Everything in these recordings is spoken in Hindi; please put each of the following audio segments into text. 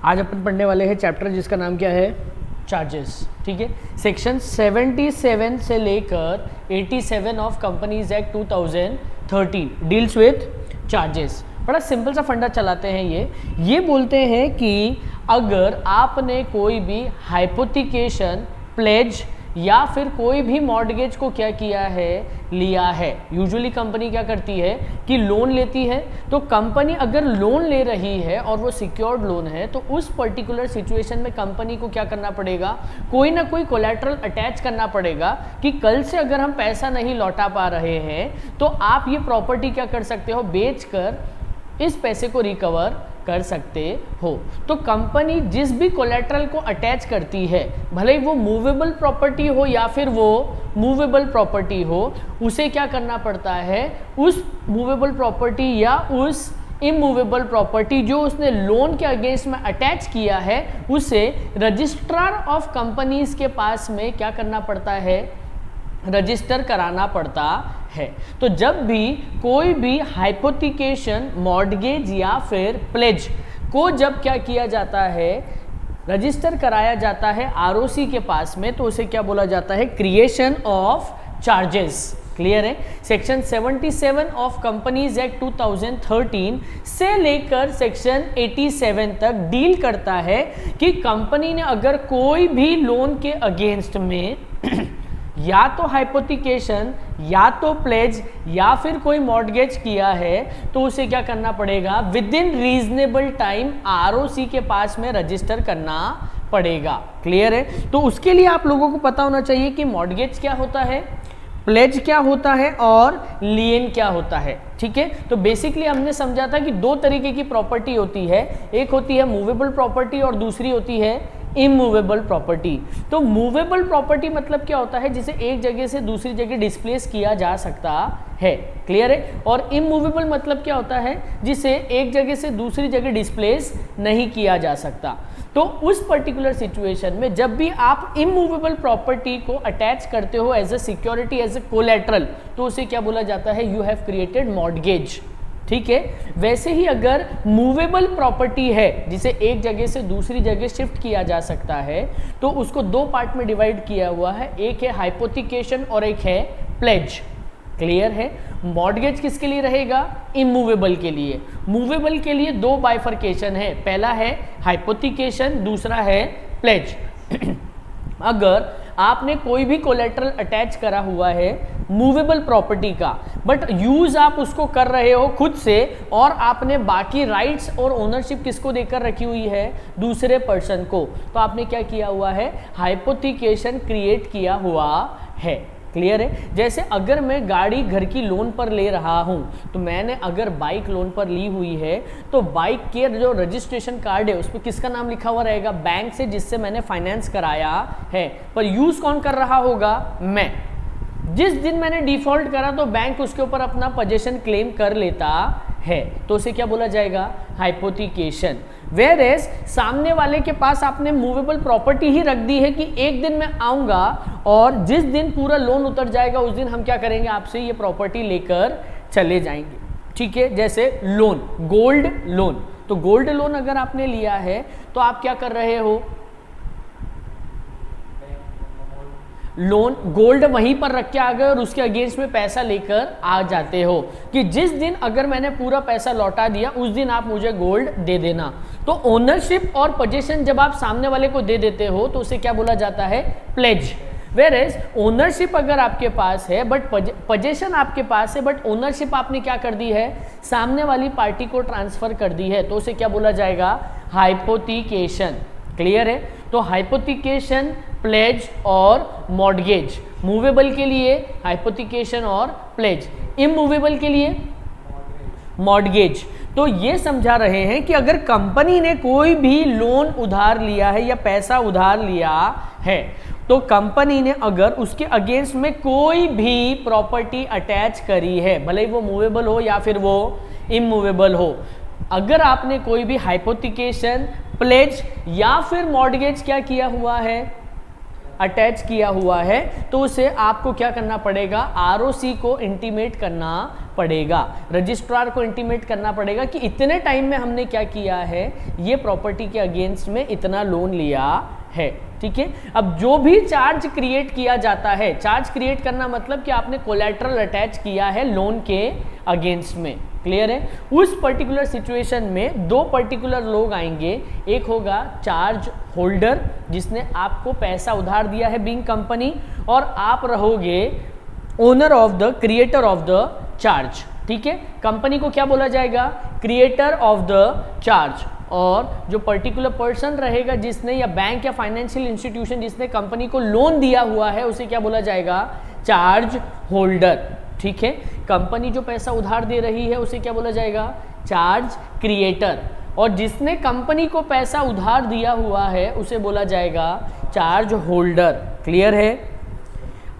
आज अपन पढ़ने वाले हैं चैप्टर जिसका नाम क्या है, चार्जेस। ठीक है, सेक्शन 77 से लेकर 87 of companies act 2013 deals with charges. बड़ा सिंपल सा फंडा चलाते हैं ये बोलते हैं कि अगर आपने कोई भी हाइपोथिकेशन, प्लेज या फिर कोई भी मॉर्गेज को क्या किया है, लिया है। यूजुअली कंपनी क्या करती है कि लोन लेती है, तो कंपनी अगर लोन ले रही है और वो सिक्योर्ड लोन है तो उस पर्टिकुलर सिचुएशन में कंपनी को क्या करना पड़ेगा, कोई ना कोई कोलैटरल अटैच करना पड़ेगा कि कल से अगर हम पैसा नहीं लौटा पा रहे हैं तो आप ये प्रॉपर्टी क्या कर सकते हो, बेचकर इस पैसे को रिकवर कर सकते हो। तो कंपनी जिस भी कोलैटरल को अटैच करती है, भले ही वो मूवेबल प्रॉपर्टी हो या फिर वो मूवेबल प्रॉपर्टी हो, उसे क्या करना पड़ता है, उस मूवेबल प्रॉपर्टी या उस इमूवेबल प्रॉपर्टी जो उसने लोन के अगेंस्ट में अटैच किया है उसे रजिस्ट्रार ऑफ कंपनीज के पास में क्या करना पड़ता है, रजिस्टर कराना पड़ता है। तो जब भी कोई भी हाइपोथिकेशन, मॉर्गेज या फिर प्लेज को जब क्या किया जाता है, रजिस्टर कराया जाता है आरओसी के पास में, तो उसे क्या बोला जाता है, क्रिएशन ऑफ चार्जेस। क्लियर है। सेक्शन 77 ऑफ कंपनीज एक्ट 2013 से लेकर सेक्शन 87 तक डील करता है कि कंपनी ने अगर कोई भी लोन के अगेंस्ट में या तो हाइपोथिकेशन या तो प्लेज या फिर कोई मॉर्गेज किया है तो उसे क्या करना पड़ेगा, with in reasonable time ROC के पास में रजिस्टर करना पड़ेगा। क्लियर है। तो उसके लिए आप लोगों को पता होना चाहिए कि मॉर्गेज क्या होता है, प्लेज क्या होता है और लियन क्या होता है। ठीक है, तो बेसिकली हमने समझा था कि दो तरीके की प्रॉपर्टी होती है, एक होती है मूवेबल प्रॉपर्टी और दूसरी होती है इमूवेबल प्रॉपर्टी। तो मूवेबल प्रॉपर्टी मतलब क्या होता है, जिसे एक जगह से दूसरी जगह डिस्प्लेस किया जा सकता है। क्लियर है। और इमूवेबल मतलब क्या होता है, जिसे एक जगह से दूसरी जगह डिस्प्लेस नहीं किया जा सकता। तो उस पर्टिकुलर सिचुएशन में जब भी आप इमूवेबल प्रॉपर्टी को अटैच करते हो as a security, as a collateral, तो उसे क्या बोला जाता है, यू हैव क्रिएटेड मॉर्गेज। ठीक है। वैसे ही अगर मूवेबल प्रॉपर्टी है जिसे एक जगह से दूसरी जगह शिफ्ट किया जा सकता है, तो उसको दो पार्ट में डिवाइड किया हुआ है, एक है हाइपोथिकेशन और एक है प्लेज। क्लियर है। मॉर्गेज किसके लिए रहेगा, इमूवेबल के लिए। मूवेबल के लिए दो बाइफर्केशन है, पहला है हाइपोथिकेशन, दूसरा है प्लेज। अगर आपने कोई भी कोलैटरल अटैच करा हुआ है मूवेबल प्रॉपर्टी का, बट यूज आप उसको कर रहे हो खुद से, और आपने बाकी राइट्स और ओनरशिप किसको देकर रखी हुई है, दूसरे पर्सन को, तो आपने क्या किया हुआ है, हाइपोथिकेशन क्रिएट किया हुआ है। क्लियर है। जैसे अगर मैं गाड़ी घर की लोन पर ले रहा हूं, तो मैंने अगर बाइक लोन पर ली हुई है तो बाइक के जो रजिस्ट्रेशन कार्ड है उस पर किसका नाम लिखा हुआ रहेगा, बैंक से जिससे मैंने फाइनेंस कराया है। पर यूज कौन कर रहा होगा, मैं। जिस दिन मैंने डिफॉल्ट करा तो बैंक उसके ऊपर अपना पोजीशन क्लेम कर लेता है, तो उसे क्या बोला जाएगा, हाइपोथिकेशन। वेयर एज सामने वाले के पास आपने मूवेबल प्रॉपर्टी ही रख दी है कि एक दिन मैं आऊंगा और जिस दिन पूरा लोन उतर जाएगा उस दिन हम क्या करेंगे, आपसे ये प्रॉपर्टी लेकर चले जाएंगे। ठीक है। जैसे लोन, गोल्ड लोन, तो गोल्ड लोन अगर आपने लिया है तो आप क्या कर रहे हो, लोन गोल्ड वहीं पर रख के आ गए और उसके अगेंस्ट में पैसा लेकर आ जाते हो कि जिस दिन अगर मैंने पूरा पैसा लौटा दिया उस दिन आप मुझे गोल्ड दे देना। तो ओनरशिप और पोजीशन जब आप सामने वाले को दे देते हो तो उसे क्या बोला जाता है, प्लेज। वेयर एज ओनरशिप अगर आपके पास है बट पोजीशन आपके पास है, बट ओनरशिप आपने क्या कर दी है, सामने वाली पार्टी को ट्रांसफर कर दी है, तो उसे क्या बोला जाएगा, हाइपोथिकेशन। क्लियर है। तो हाइपोथिकेशन, प्लेज और मॉर्गेज, मूवेबल के लिए हाइपोथिकेशन और प्लेज, इमूवेबल के लिए मॉर्गेज। तो ये समझा रहे हैं कि अगर कंपनी ने कोई भी लोन उधार लिया है या पैसा उधार लिया है, तो कंपनी ने अगर उसके अगेंस्ट में कोई भी प्रॉपर्टी अटैच करी है, भले ही वो मूवेबल हो या फिर वो इमूवेबल हो, अगर आपने कोई भी हाइपोथिकेशन, प्लेज या फिर मॉर्गेज क्या किया हुआ है, अटैच किया हुआ है तो उसे आपको क्या करना पड़ेगा, आरओसी को इंटीमेट करना पड़ेगा, रजिस्ट्रार को इंटीमेट करना पड़ेगा कि इतने टाइम में हमने क्या किया है, ये प्रॉपर्टी के अगेंस्ट में इतना लोन लिया है। ठीक है, अब जो भी चार्ज क्रिएट किया जाता है, चार्ज क्रिएट करना मतलब कि आपने कोलैटरल अटैच किया है लोन के अगेंस्ट में, क्लियर है। उस पर्टिकुलर सिचुएशन में दो पर्टिकुलर लोग आएंगे, एक होगा चार्ज होल्डर जिसने आपको पैसा उधार दिया है बीइंग कंपनी, और आप रहोगे owner of the creator of the charge. ठीक है, कंपनी को क्या बोला जाएगा, क्रिएटर ऑफ द चार्ज, और जो पर्टिकुलर पर्सन रहेगा जिसने, या बैंक या फाइनेंशियल इंस्टीट्यूशन जिसने कंपनी को लोन दिया हुआ है, उसे क्या बोला जाएगा, चार्ज होल्डर। ठीक है, कंपनी जो पैसा उधार दे रही है उसे क्या बोला जाएगा, चार्ज क्रिएटर, और जिसने कंपनी को पैसा उधार दिया हुआ है उसे बोला जाएगा चार्ज होल्डर। क्लियर है,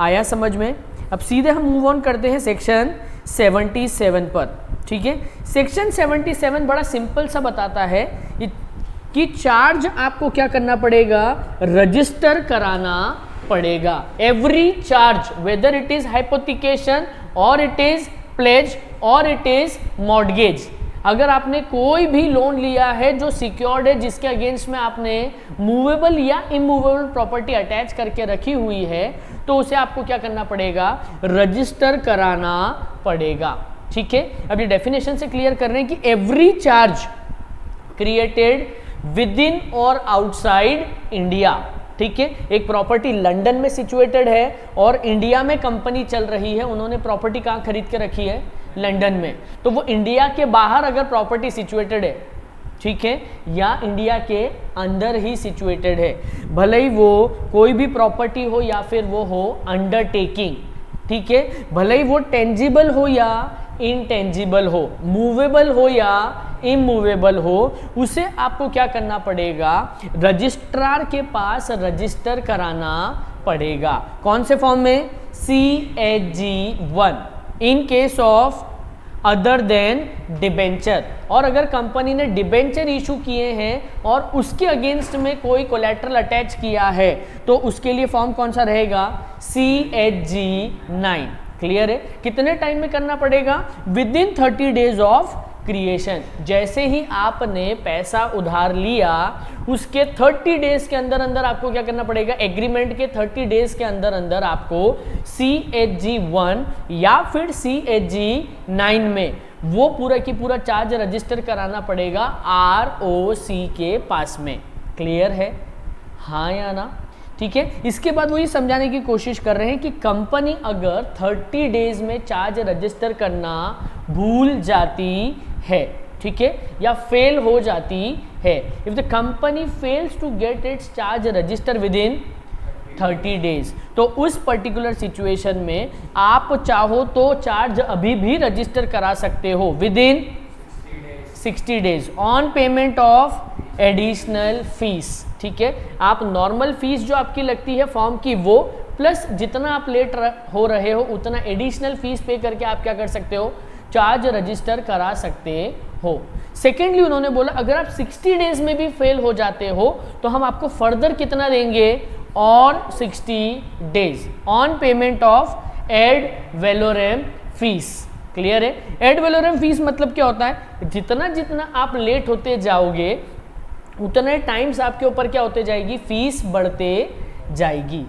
आया समझ में। अब सीधे हम मूव ऑन करते हैं सेक्शन 77 पर। ठीक है, सेक्शन 77 बड़ा सिंपल सा बताता है कि चार्ज आपको क्या करना पड़ेगा, रजिस्टर कराना पड़ेगा। Every charge whether it is hypothecation और इट इज प्लेज और इट इज मॉर्गेज, अगर आपने कोई भी लोन लिया है जो सिक्योर्ड है, जिसके अगेंस्ट में आपने मूवेबल या इमूवेबल प्रॉपर्टी अटैच करके रखी हुई है, तो उसे आपको क्या करना पड़ेगा, रजिस्टर कराना पड़ेगा। ठीक है, अब ये डेफिनेशन से क्लियर कर रहे हैं कि every charge created with in और आउटसाइड इंडिया। ठीक है, एक प्रॉपर्टी लंदन में सिचुएटेड है और इंडिया में कंपनी चल रही है, उन्होंने प्रॉपर्टी कहाँ खरीद के रखी है, लंदन में, तो वो इंडिया के बाहर अगर प्रॉपर्टी सिचुएटेड है, ठीक है, या इंडिया के अंदर ही सिचुएटेड है, भले ही वो कोई भी प्रॉपर्टी हो या फिर वो हो अंडरटेकिंग, ठीक है, भले ही वो टेंजिबल हो या इनटेंजिबल हो, मूवेबल हो या इमूवेबल हो, उसे आपको क्या करना पड़ेगा, रजिस्ट्रार के पास रजिस्टर कराना पड़ेगा। कौन से फॉर्म में, CHG1 in case of other than debenture, और अगर कंपनी ने डिबेंचर इशू किए हैं और उसके अगेंस्ट में कोई कोलैटरल अटैच किया है तो उसके लिए फॉर्म कौन सा रहेगा, CHG9। क्लियर है, कितने टाइम में करना पड़ेगा, with in 30 days of creation. जैसे ही आपने पैसा उधार लिया उसके 30 डेज के अंदर अंदर आपको क्या करना पड़ेगा, एग्रीमेंट के 30 डेज के अंदर अंदर आपको CHG1 या फिर CHG9 में वो पूरा की पूरा चार्ज रजिस्टर कराना पड़ेगा ROC के पास में। क्लियर है, हाँ या ना। ठीक है, इसके बाद वो ये समझाने की कोशिश कर रहे हैं कि कंपनी अगर 30 डेज में चार्ज रजिस्टर करना भूल जाती है, ठीक है, या फेल हो जाती है, if the company fails to get its charge register within 30 days, तो उस पर्टिकुलर सिचुएशन में आप चाहो तो चार्ज अभी भी रजिस्टर करा सकते हो with in 60 days on payment of additional fees. ठीक है, आप नॉर्मल फीस जो आपकी लगती है फॉर्म की वो प्लस जितना आप लेट हो रहे हो उतना एडिशनल फीस पे करके आप क्या कर सकते हो, चार्ज रजिस्टर करा सकते हो। सेकेंडली उन्होंने बोला अगर आप 60 डेज में भी फेल हो जाते हो तो हम आपको फर्दर कितना देंगे, और 60 days on payment of ad valorem fees. Clear है, एड वेलोरम फीस मतलब क्या होता है, जितना जितना आप लेट होते जाओगे उतने टाइम्स आपके ऊपर क्या होते जाएगी, फीस बढ़ते जाएगी।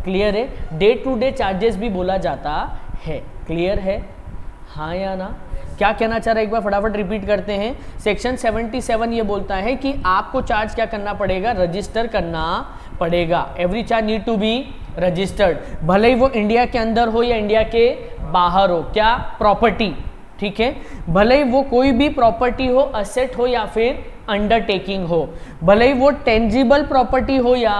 क्लियर है, डे टू डे चार्जेस भी बोला जाता है। क्लियर है, हाँ या ना। क्या कहना चाह रहा है, एक बार फटाफट रिपीट करते हैं। सेक्शन 77 ये बोलता है कि आपको चार्ज क्या करना पड़ेगा, रजिस्टर करना पड़ेगा। Every charge need to be registered, भले ही वो इंडिया के अंदर हो या इंडिया के बाहर हो। क्या, प्रॉपर्टी, ठीक है, भले ही वो कोई भी प्रॉपर्टी हो, असेट हो या फिर अंडरटेकिंग हो, भले ही वो टेंजिबल प्रॉपर्टी हो या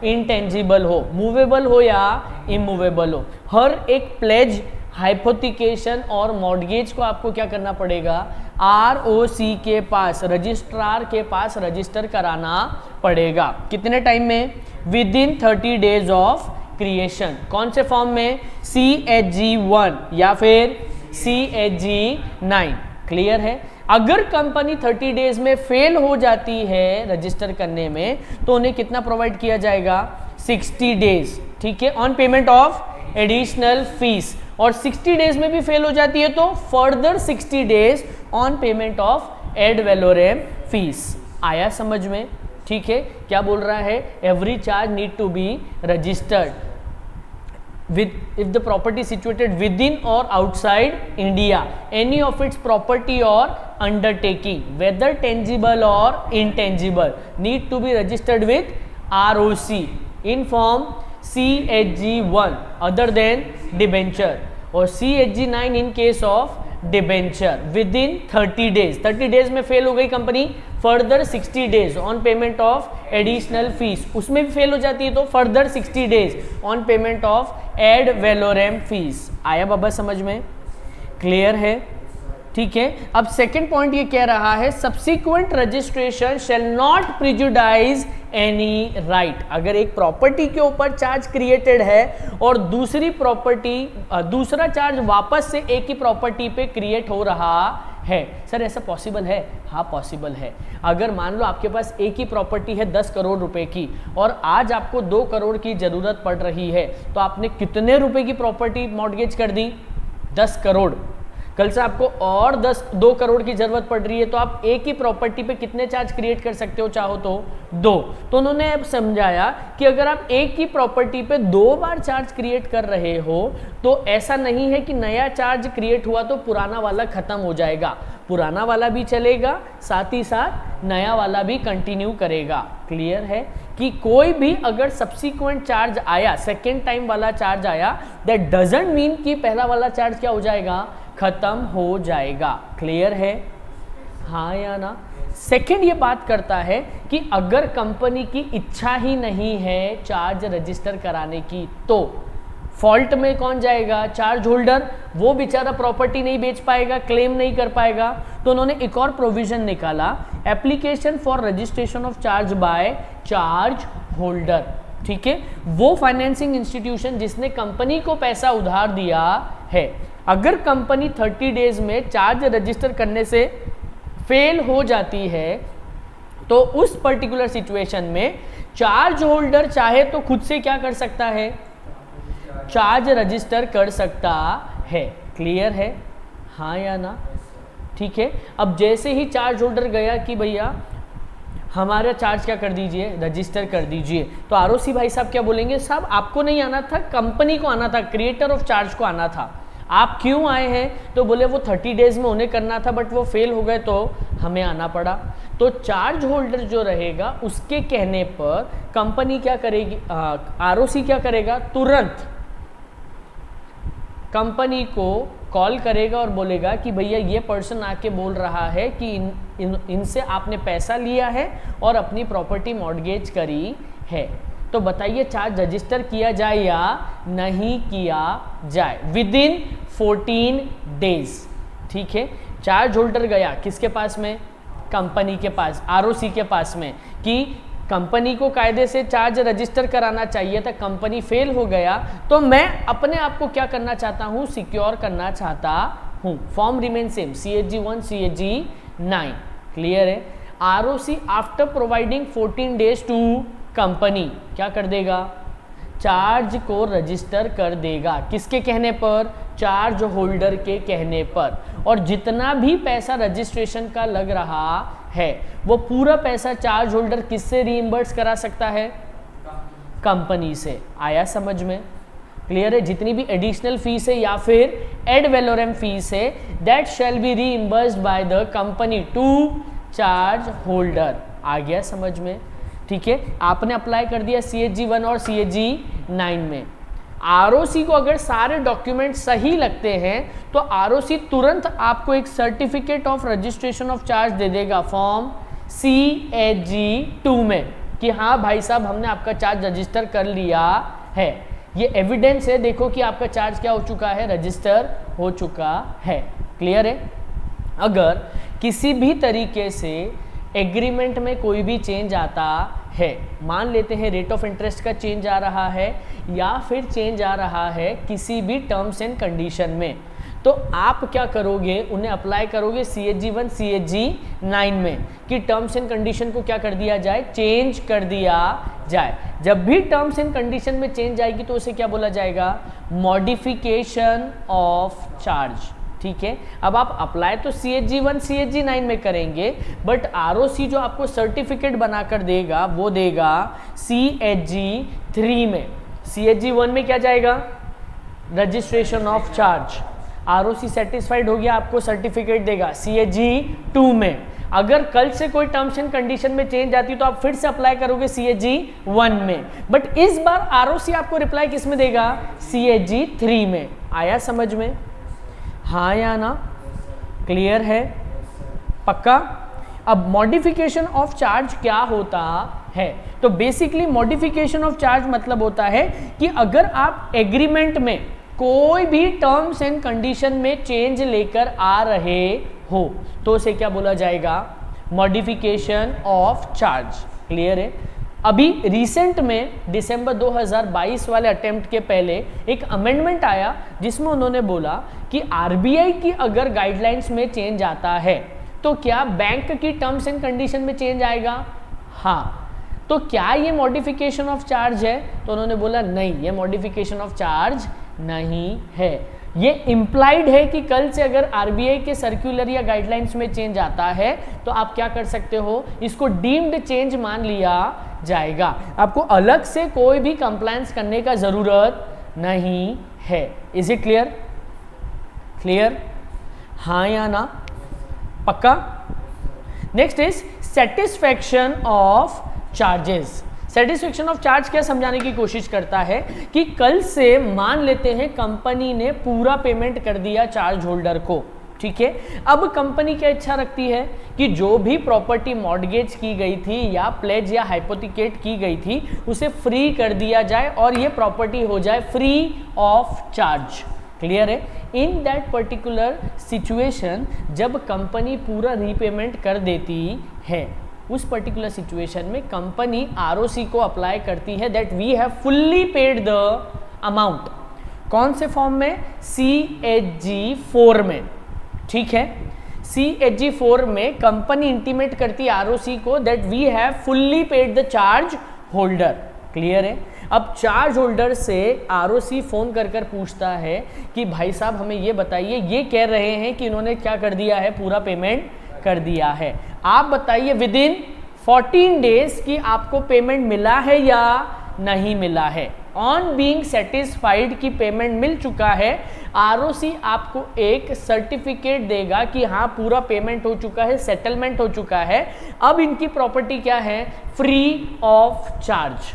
इनटेंजिबल हो, मूवेबल हो या इमूवेबल हो, हर एक प्लेज, हाइपोथिकेशन और मॉर्गेज को आपको क्या करना पड़ेगा, ROC के पास, रजिस्ट्रार के पास रजिस्टर कराना पड़ेगा। कितने टाइम में, with in 30 days of creation. कौन से फॉर्म में, CHG1 या फिर CHG9। क्लियर है, अगर कंपनी 30 डेज में फेल हो जाती है रजिस्टर करने में तो उन्हें कितना प्रोवाइड किया जाएगा, 60 डेज, ठीक है, on payment of additional fees, और 60 डेज में भी फेल हो जाती है तो further 60 days on payment of ad valorem fees. आया समझ में? ठीक है, क्या बोल रहा है, every charge need to be registered with if the property situated within or outside India, any of its property or undertaking, whether tangible or intangible, need to be registered with ROC in form CHG1 other than debenture, or CHG9 in case of debenture within 30 days। 30 days में फेल हो गई company, further 60 days on payment of additional fees, उसमें भी फेल हो जाती है तो further 60 days on payment of ad valorem fees. आया बाबा समझ में? क्लियर है? ठीक है, अब सेकंड पॉइंट ये कह रहा है subsequent registration shall not prejudice any right. अगर एक प्रॉपर्टी के ऊपर चार्ज क्रिएटेड है और दूसरा चार्ज वापस से एक ही प्रॉपर्टी पे क्रिएट हो रहा है, सर ऐसा पॉसिबल है? हाँ पॉसिबल है। अगर मान लो आपके पास एक ही प्रॉपर्टी है 10 करोड़ रुपए की और आज आपको 2 करोड़ की जरूरत पड़ रही है, तो आपने कितने रुपए की प्रॉपर्टी मॉर्गेज कर दी? 10 करोड़। कल से आपको और 2 करोड़ की जरूरत पड़ रही है तो आप एक ही प्रॉपर्टी पे कितने चार्ज क्रिएट कर सकते हो चाहो तो? 2। तो उन्होंने अब समझाया कि अगर आप एक ही प्रॉपर्टी पे 2 बार चार्ज क्रिएट कर रहे हो तो ऐसा नहीं है कि नया चार्ज क्रिएट हुआ तो पुराना वाला खत्म हो जाएगा, पुराना वाला भी चलेगा, साथ ही साथ नया वाला भी कंटिन्यू करेगा। क्लियर है कि कोई भी अगर सब्सिक्वेंट चार्ज आया, सेकेंड टाइम वाला चार्ज आया, दैट डजंट मीन कि पहला वाला चार्ज क्या हो जाएगा? खत्म हो जाएगा। क्लियर है? हाँ या ना? सेकंड ये बात करता है कि अगर कंपनी की इच्छा ही नहीं है चार्ज रजिस्टर कराने की तो फॉल्ट में कौन जाएगा? Charge holder. वो बेचारा प्रॉपर्टी नहीं बेच पाएगा, क्लेम नहीं कर पाएगा। तो उन्होंने एक और प्रोविजन निकाला, application for registration of charge by charge holder. ठीक है, वो फाइनेंसिंग इंस्टीट्यूशन जिसने कंपनी को पैसा उधार दिया है, अगर कंपनी 30 डेज में चार्ज रजिस्टर करने से फेल हो जाती है तो उस पर्टिकुलर सिचुएशन में चार्ज होल्डर चाहे तो खुद से क्या कर सकता है? चार्ज रजिस्टर कर सकता है। क्लियर है? हाँ या ना? ठीक है, अब जैसे ही चार्ज होल्डर गया कि भैया हमारा चार्ज क्या कर दीजिए, रजिस्टर कर दीजिए, तो आरओसी भाई साहब क्या बोलेंगे? साहब आपको नहीं आना था, कंपनी को आना था, क्रिएटर ऑफ चार्ज को आना था। आप क्यों आए हैं? तो बोले वो 30 डेज में उन्हें करना था बट वो फेल हो गए तो हमें आना पड़ा। तो चार्ज होल्डर जो रहेगा उसके कहने पर कंपनी क्या करेगी, आरओसी क्या करेगा? तुरंत कंपनी को कॉल करेगा और बोलेगा कि भैया ये पर्सन आके बोल रहा है कि इनसे आपने पैसा लिया है और अपनी प्रॉपर्टी मॉर्गेज करी है, तो बताइए चार्ज रजिस्टर किया जाए या नहीं किया जाए विद इन 14 डेज। ठीक है, चार्ज होल्डर गया किसके पास में? कंपनी के पास, आरओसी के पास में, कि कंपनी को कायदे से चार्ज रजिस्टर कराना चाहिए था, कंपनी फेल हो गया, तो मैं अपने आप को क्या करना चाहता हूँ? सिक्योर करना चाहता हूँ। Form remain same, CHG1 CHG9। Clear है? ROC after providing 14 days to company क्या कर देगा? चार्ज को रजिस्टर कर देगा। किसके कहने पर? चार्ज होल्डर के कहने पर। और जितना भी पैसा रजिस्ट्रेशन का लग रहा है वो पूरा पैसा चार्ज होल्डर किससे रीइंबर्स करा सकता है? कंपनी से। आया समझ में? क्लियर है? जितनी भी एडिशनल फीस है या फिर एड वैलोरम फीस है, that shall be reimbursed by the company to charge holder. आ गया समझ में? ठीक है, आपने अप्लाई कर दिया CHG1 और CHG9 में। आरओसी को अगर सारे डॉक्यूमेंट सही लगते हैं तो आरओसी तुरंत आपको एक certificate of registration of charge दे देगा फॉर्म CHG2 में कि हाँ भाई साहब हमने आपका चार्ज रजिस्टर कर लिया है, ये एविडेंस है, देखो कि आपका चार्ज क्या हो चुका है? रजिस्टर हो चुका है। क्लियर है? अगर किसी भी तरीके से एग्रीमेंट में कोई भी चेंज आता है, मान लेते हैं रेट ऑफ इंटरेस्ट का चेंज आ रहा है या फिर चेंज आ रहा है किसी भी टर्म्स एंड कंडीशन में, तो आप क्या करोगे, उन्हें अप्लाई करोगे CHG1 CHG9 में कि टर्म्स एंड कंडीशन को क्या कर दिया जाए, चेंज कर दिया जाए। जब भी टर्म्स एंड कंडीशन में चेंज आएगी तो उसे क्या बोला जाएगा, मॉडिफिकेशन ऑफ चार्ज। ठीक है, अब आप अप्लाई तो CHG1 CHG9 में करेंगे, बट ROC जो आपको सर्टिफिकेट बनाकर देगा वो देगा CHG3 में। CHG1 में क्या जाएगा, registration of charge. ROC satisfied हो गया, आपको सर्टिफिकेट देगा CHG2 में। अगर कल से कोई टर्म्स एंड कंडीशन में चेंज आती है तो आप फिर से अप्लाई करोगे CHG1 में, बट इस बार ROC आपको रिप्लाई किस में देगा, CHG3 में। आया समझ में, हाँ या ना, क्लियर है, पक्का। अब मॉडिफिकेशन ऑफ चार्ज क्या होता है, तो बेसिकली मॉडिफिकेशन ऑफ चार्ज मतलब होता है कि अगर आप एग्रीमेंट में कोई भी टर्म्स एंड कंडीशन में चेंज लेकर आ रहे हो तो उसे क्या बोला जाएगा, मॉडिफिकेशन ऑफ चार्ज। क्लियर है। अभी रिसेंट में दिसंबर 2022 वाले अटेम्प्ट के पहले एक अमेंडमेंट आया जिसमें उन्होंने बोला कि RBI की अगर गाइडलाइंस में चेंज आता है तो क्या बैंक की टर्म्स एंड कंडीशन में चेंज आएगा, हाँ, तो क्या ये मॉडिफिकेशन ऑफ चार्ज है, तो उन्होंने बोला नहीं, ये मॉडिफिकेशन ऑफ चार्ज नहीं है। ये इम्प्लाइड है कि कल से अगर RBI के सर्कुलर या गाइडलाइंस में चेंज आता है तो आप क्या कर सकते हो, इसको डीम्ड चेंज मान लिया जाएगा, आपको अलग से कोई भी कंप्लायंस करने का जरूरत नहीं है। इज इट क्लियर, क्लियर, हाँ या ना, पक्का। Next is satisfaction of charges. Satisfaction of charge क्या समझाने की कोशिश करता है कि कल से मान लेते हैं कंपनी ने पूरा पेमेंट कर दिया चार्ज होल्डर को, ठीक है। अब कंपनी क्या इच्छा रखती है कि जो भी प्रॉपर्टी मॉर्गेज की गई थी या प्लेज या हाइपोथिकेट की गई थी उसे फ्री कर दिया जाए और ये प्रॉपर्टी हो जाए फ्री ऑफ चार्ज। क्लियर है। इन दैट पर्टिकुलर सिचुएशन जब कंपनी पूरा रीपेमेंट कर देती है, उस पर्टिकुलर सिचुएशन में कंपनी ROC को अप्लाई करती है that we have fully paid the amount. कौन से फॉर्म में, CHG4 में, ठीक है। CHG4 में कंपनी इंटीमेट करती है ROC को that we have fully paid the charge holder. Clear है। अब चार्ज होल्डर से ROC फोन कर पूछता है कि भाई साहब हमें ये बताइए, ये कह रहे हैं कि इन्होंने क्या कर दिया है, पूरा पेमेंट कर दिया है, आप बताइए विद इन 14 डेज कि आपको पेमेंट मिला है या नहीं मिला है। ऑन बीइंग सेटिस्फाइड कि पेमेंट मिल चुका है, ROC आपको एक सर्टिफिकेट देगा कि हाँ पूरा पेमेंट हो चुका है, सेटलमेंट हो चुका है, अब इनकी प्रॉपर्टी क्या है, फ्री ऑफ चार्ज।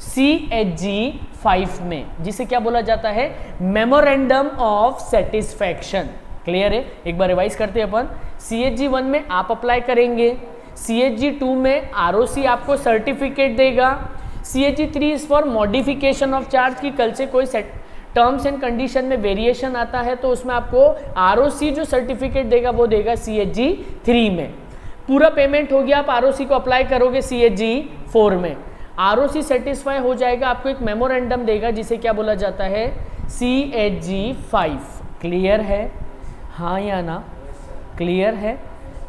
CHG5 में, जिसे क्या बोला जाता है, मेमोरेंडम ऑफ सेटिस्फैक्शन। क्लियर है। एक बार रिवाइज करते हैं अपन। CHG1 में आप अप्लाई करेंगे, CHG2 में ROC आपको सर्टिफिकेट देगा, CHG3 is for modification of charge की कल से कोई टर्म्स एंड कंडीशन में वेरिएशन आता है तो उसमें आपको ROC जो सर्टिफिकेट देगा वो देगा CHG3 में। पूरा पेमेंट हो गया, आप ROC को अप्लाई करोगे CHG4 में, ROC सेटिस्फाई हो जाएगा, आपको एक मेमोरेंडम देगा जिसे क्या बोला जाता है, CHG5। क्लियर है, हाँ या ना, क्लियर है।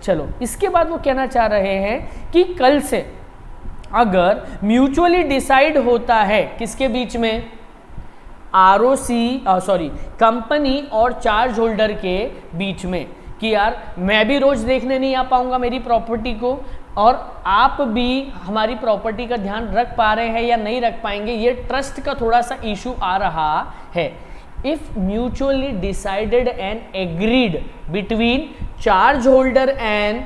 चलो इसके बाद वो कहना चाह रहे हैं कि कल से अगर म्यूचुअली डिसाइड होता है किसके बीच में, कंपनी और चार्ज होल्डर के बीच में कि यार मैं भी रोज देखने नहीं आ पाऊंगा मेरी प्रॉपर्टी को और आप भी हमारी प्रॉपर्टी का ध्यान रख पा रहे हैं या नहीं रख पाएंगे, ये ट्रस्ट का थोड़ा सा इशू आ रहा है। If mutually decided and agreed between charge holder and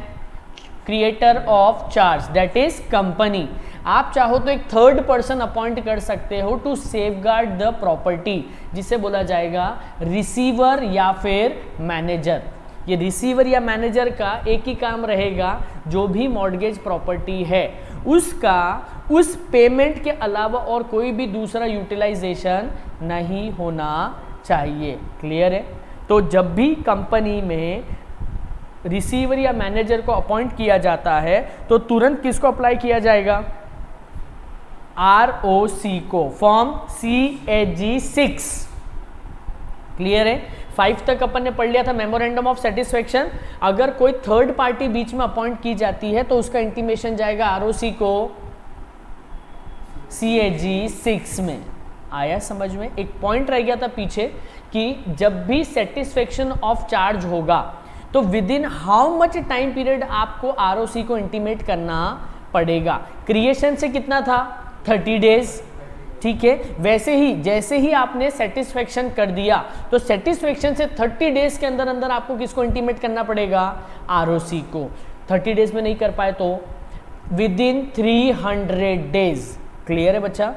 creator of charge, that is company, आप चाहो तो एक थर्ड पर्सन अपॉइंट कर सकते हो टू सेफगार्ड द प्रॉपर्टी, जिसे बोला जाएगा रिसीवर या फिर मैनेजर। ये रिसीवर या मैनेजर का एक ही काम रहेगा, जो भी मॉर्गेज प्रॉपर्टी है उसका उस पेमेंट के अलावा और कोई भी दूसरा यूटिलाइजेशन नहीं होना चाहिए। क्लियर है। तो जब भी कंपनी में रिसीवर या मैनेजर को अपॉइंट किया जाता है तो तुरंत किसको अप्लाई किया जाएगा, ROC को, फॉर्म CHG6। क्लियर है? 5 तक अपन ने पढ़ लिया था मेमोरेंडम ऑफ सेटिस्फेक्शन। अगर कोई थर्ड पार्टी बीच में अपॉइंट की जाती है तो उसका इंटीमेशन जाएगा आरओसी को CAG 6 में। आया समझ में? एक पॉइंट रह गया था पीछे कि जब भी सेटिस्फेक्शन ऑफ चार्ज होगा तो with in how much time period आपको आरओसी को इंटीमेट करना पड़ेगा। क्रिएशन से कितना था? 30 डेज। ठीक है, वैसे ही जैसे ही आपने सेटिस्फेक्शन कर दिया तो सेटिस्फेक्शन से 30 डेज के अंदर अंदर आपको किसको इंटीमेट करना पड़ेगा? आरओसी को। 30 डेज में नहीं कर पाए तो विद इन 300 डेज। क्लियर है बच्चा?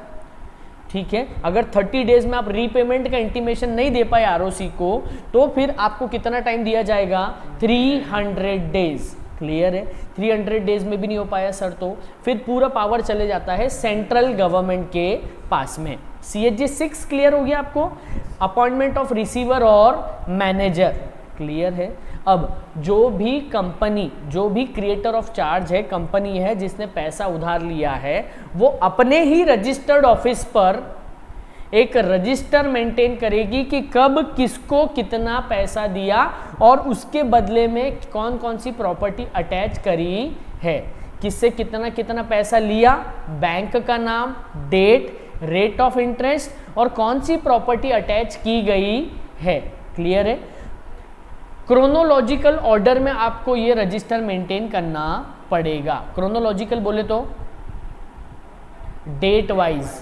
ठीक है, अगर 30 डेज में आप रीपेमेंट का इंटीमेशन नहीं दे पाए आरओसी को तो फिर आपको कितना टाइम दिया जाएगा? 300 डेज। क्लियर है? 300 डेज में भी नहीं हो पाया सर तो फिर पूरा पावर चले जाता है सेंट्रल गवर्नमेंट के पास में। CAG 6 क्लियर हो गया आपको? अपॉइंटमेंट ऑफ रिसीवर और मैनेजर। क्लियर है? अब जो भी कंपनी, जो भी क्रिएटर ऑफ चार्ज है, कंपनी है जिसने पैसा उधार लिया है, वो अपने ही रजिस्टर्ड ऑफिस पर एक रजिस्टर मेंटेन करेगी कि कब किसको कितना पैसा दिया और उसके बदले में कौन कौन सी प्रॉपर्टी अटैच करी है, किससे कितना कितना पैसा लिया, बैंक का नाम, डेट, रेट ऑफ इंटरेस्ट और कौन सी प्रॉपर्टी अटैच की गई है। क्लियर है? क्रोनोलॉजिकल ऑर्डर में आपको ये रजिस्टर मेंटेन करना पड़ेगा। क्रोनोलॉजिकल बोले तो डेट वाइज।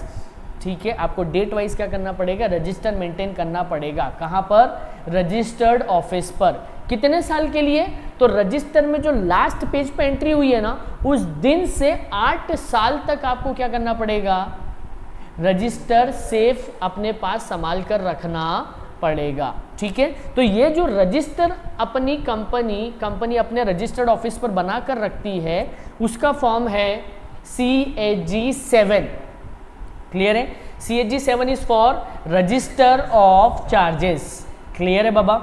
ठीक है, आपको डेट वाइज क्या करना पड़ेगा? रजिस्टर मेंटेन करना पड़ेगा। कहां पर? रजिस्टर्ड ऑफिस पर। कितने साल के लिए? तो रजिस्टर में जो लास्ट पेज पे एंट्री हुई है ना, उस दिन से 8 साल तक आपको क्या करना पड़ेगा? रजिस्टर सेफ अपने पास संभाल कर रखना पड़ेगा। ठीक है, तो ये जो रजिस्टर अपनी कंपनी अपने रजिस्टर्ड ऑफिस पर बना कर रखती है उसका फॉर्म है CAG 7। क्लियर है? CAG 7 is for register of charges. Clear है बाबा?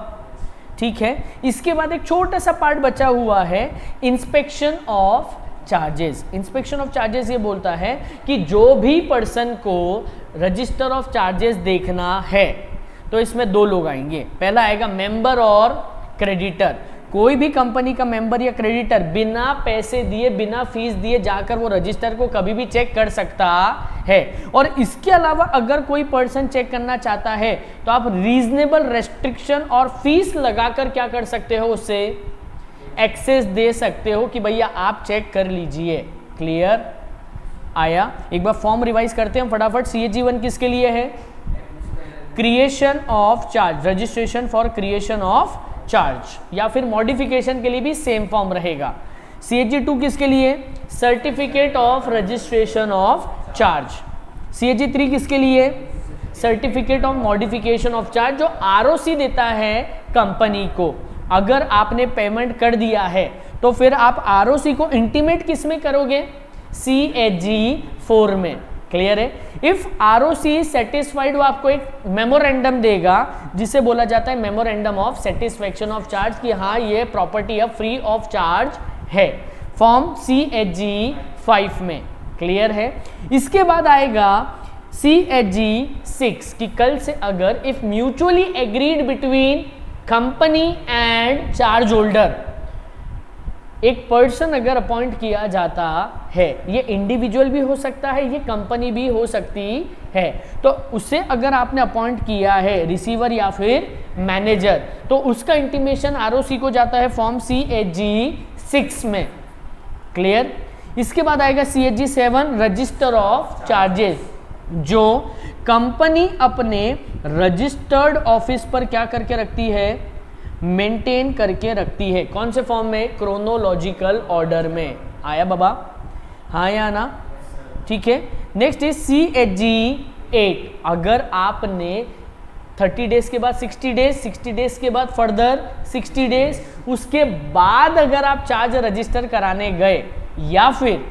ठीक है, इसके बाद एक छोटा सा पार्ट बचा हुआ है inspection of charges. Inspection of charges ये बोलता है कि जो भी पर्सन को रजिस्टर ऑफ चार्जेस देखना है तो इसमें 2 लोग आएंगे। पहला आएगा मेंबर और क्रेडिटर। कोई भी कंपनी का मेंबर या क्रेडिटर बिना पैसे दिए, बिना फीस दिए जाकर वो रजिस्टर को कभी भी चेक कर सकता है। और इसके अलावा अगर कोई पर्सन चेक करना चाहता है तो आप रीजनेबल रेस्ट्रिक्शन और फीस लगाकर क्या कर सकते हो? उससे एक्सेस दे सकते हो कि भैया आप चेक कर लीजिए। क्लियर? आया? एक बार फॉर्म रिवाइज करते हैं फटाफट। CAG 1 किसके लिए है? Creation of charge, registration for creation of charge, या फिर मॉडिफिकेशन के लिए भी सेम फॉर्म रहेगा। CAG 2 किसके लिए? Certificate of registration of charge. CAG 3 किसके लिए? Certificate of modification of charge, जो ROC देता है कंपनी को। अगर आपने पेमेंट कर दिया है तो फिर आप ROC को इंटीमेट किस में करोगे? CAG 4 में। क्लियर है? इफ ROC सेटिस्फाइड, वो आपको एक मेमोरेंडम देगा जिसे बोला जाता है memorandum of satisfaction of charge कि हाँ ये प्रॉपर्टी अब फ्री ऑफ चार्ज है, फॉर्म CAG 5 में। क्लियर है? इसके बाद आएगा CAG 6 कि कल से अगर if mutually agreed between company and charge holder, एक पर्सन अगर अपॉइंट किया जाता है, ये इंडिविजुअल भी हो सकता है, ये कंपनी भी हो सकती है, तो उसे अगर आपने अपॉइंट किया है रिसीवर या फिर मैनेजर, तो उसका इंटीमेशन ROC को जाता है फॉर्म CAG 6 में। क्लियर? इसके बाद आएगा CAG 7 रजिस्टर ऑफ चार्जेस, जो कंपनी अपने रजिस्टर्ड ऑफिस पर क्या करके रखती है? मेंटेन करके रखती है। कौन से फॉर्म में? क्रोनोलॉजिकल ऑर्डर में। आया बाबा? हाँ या ना? ठीक है। Next is CAG 8। अगर आपने 30 डेज के बाद 60 डेज, 60 डेज के बाद फर्दर 60 डेज, उसके बाद अगर आप चार्ज रजिस्टर कराने गए या फिर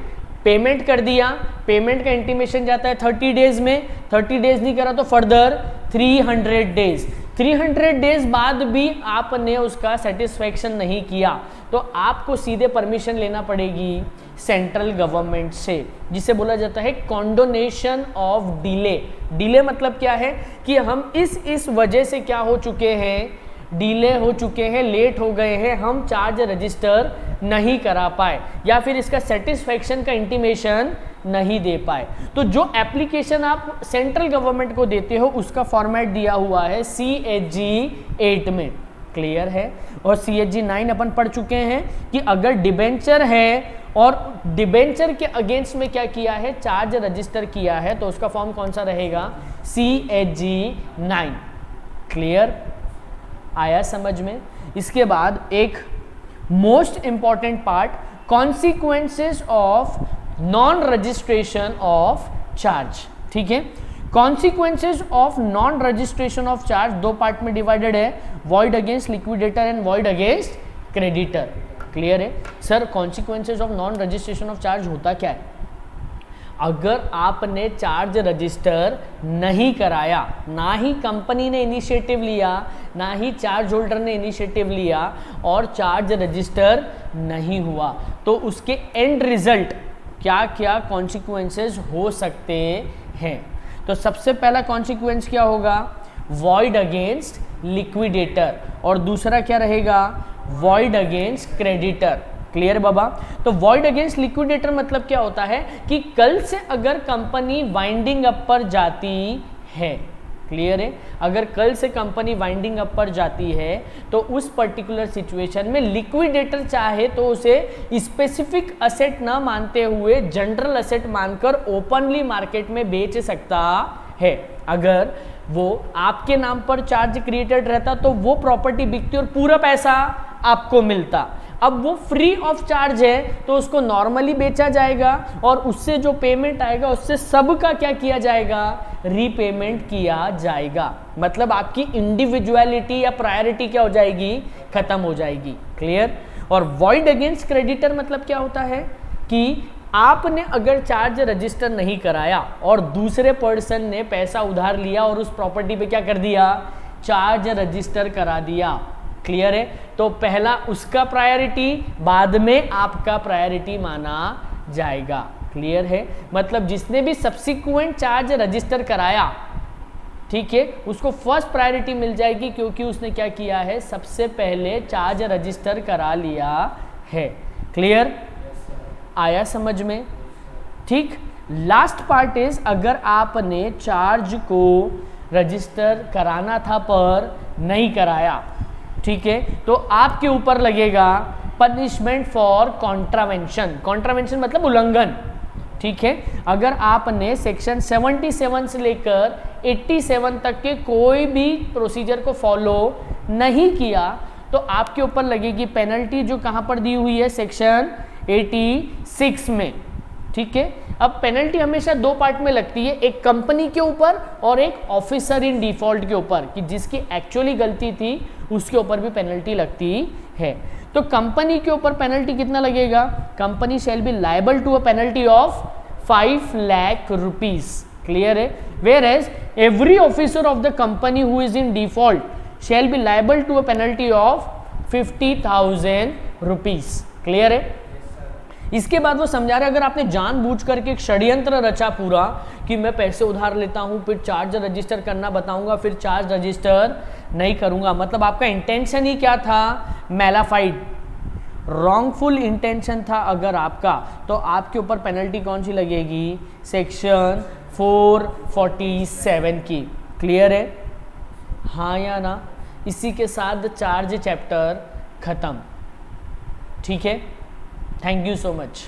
पेमेंट कर दिया, पेमेंट का इंटीमेशन जाता है 30 डेज में, 30 डेज नहीं करा तो फर्दर 300 डेज। 300 डेज बाद भी आपने उसका सेटिस्फेक्शन नहीं किया तो आपको सीधे परमिशन लेना पड़ेगी सेंट्रल गवर्नमेंट से, जिसे बोला जाता है कॉन्डोनेशन ऑफ डिले। डिले मतलब क्या है कि हम इस वजह से क्या हो चुके हैं, डिले हो चुके हैं, लेट हो गए हैं, हम चार्ज रजिस्टर नहीं करा पाए या फिर इसका सेटिस्फेक्शन का इंटीमेशन नहीं दे पाए। तो जो एप्लीकेशन आप सेंट्रल गवर्नमेंट को देते हो उसका फॉर्मेट दिया हुआ है CHG 8 में, क्लियर है। और CHG 9 अपन पढ़ चुके हैं कि अगर डिबेंचर है और डिबेंचर के अगेंस्ट में क्या किया है, चार्ज रजिस्टर किया है, तो उसका फॉर्म कौन सा रहेगा, CHG 9, क्लियर, आया समझ में। इसके बाद एक most important part, consequences of non registration of charge, ठीक है। Consequences of non registration of charge दो पार्ट में डिवाइडेड है, void against liquidator and void against creditor, clear है। Sir consequences of non registration of charge होता क्या है, अगर आपने चार्ज रजिस्टर नहीं कराया, ना ही कंपनी ने इनिशिएटिव लिया, ना ही चार्ज होल्डर ने इनिशिएटिव लिया और चार्ज रजिस्टर नहीं हुआ, तो उसके एंड रिजल्ट क्या क्या कॉन्सिक्वेंसेस हो सकते हैं। तो सबसे पहला कॉन्सिक्वेंस क्या होगा, वॉइड अगेंस्ट लिक्विडेटर, और दूसरा क्या रहेगा, वॉइड अगेंस्ट क्रेडिटर, क्लियर बाबा। तो वॉइड अगेंस्ट लिक्विडेटर मतलब क्या होता है कि कल से अगर कंपनी वाइंडिंग अप पर जाती है, क्लियर है, अगर कल से कंपनी वाइंडिंग अप पर जाती है तो उस पर्टिकुलर सिचुएशन में लिक्विडेटर चाहे तो उसे स्पेसिफिक असेट ना मानते हुए जनरल असेट मानकर ओपनली मार्केट में बेच सकता है। अगर वो आपके नाम पर चार्ज क्रिएटेड रहता तो वो प्रॉपर्टी बिकती और पूरा पैसा आपको मिलता। अब वो फ्री ऑफ चार्ज है तो उसको नॉर्मली बेचा जाएगा और उससे जो पेमेंट आएगा उससे सबका क्या किया जाएगा, रीपेमेंट किया जाएगा। मतलब आपकी इंडिविजुअलिटी या प्रायोरिटी क्या हो जाएगी, खत्म हो जाएगी, क्लियर। और वॉइड अगेंस्ट क्रेडिटर मतलब क्या होता है कि आपने अगर चार्ज रजिस्टर नहीं कराया और दूसरे पर्सन ने पैसा उधार लिया और उस प्रॉपर्टी पे क्या कर दिया, चार्ज रजिस्टर करा दिया, क्लियर है। तो पहला उसका प्रायोरिटी, बाद में आपका प्रायोरिटी माना जाएगा, क्लियर है। मतलब जिसने भी सब्सिक्वेंट चार्ज रजिस्टर कराया, ठीक है, उसको फर्स्ट प्रायोरिटी मिल जाएगी क्योंकि उसने क्या किया है, सबसे पहले चार्ज रजिस्टर करा लिया है, क्लियर, आया समझ में, ठीक। लास्ट पार्ट इज, अगर आपने चार्ज को रजिस्टर कराना था पर नहीं कराया, ठीक है, तो आपके ऊपर लगेगा पनिशमेंट फॉर कॉन्ट्रावेंशन। कॉन्ट्रावेंशन मतलब उल्लंघन, ठीक है। अगर आपने सेक्शन 77 से लेकर 87 तक के कोई भी प्रोसीजर को फॉलो नहीं किया तो आपके ऊपर लगेगी पेनल्टी, जो कहाँ पर दी हुई है, सेक्शन 86 में, ठीक है। अब पेनल्टी हमेशा दो पार्ट में लगती है, एक कंपनी के ऊपर और एक ऑफिसर इन डिफॉल्ट के ऊपर, कि जिसकी एक्चुअली गलती थी उसके ऊपर भी पेनल्टी लगती है। तो कंपनी के ऊपर पेनल्टी कितना लगेगा, company shall be liable to a penalty of 5 lakh rupees, clear है। Whereas every officer of the company who is in default shall be liable to a penalty of 50,000 rupees, clear है। इसके बाद वो समझा रहे, अगर आपने जानबूझ करके एक षड्यंत्र रचा पूरा कि मैं पैसे उधार लेता हूं, फिर चार्ज रजिस्टर करना बताऊंगा, फिर चार्ज रजिस्टर नहीं करूंगा, मतलब आपका इंटेंशन ही क्या था, मैलाफाइड, रॉन्गफुल इंटेंशन था अगर आपका, तो आपके ऊपर पेनल्टी कौन सी लगेगी, सेक्शन 447 की, क्लियर है, हाँ या ना। इसी के साथ चार्ज चैप्टर खत्म, ठीक है। Thank you so much.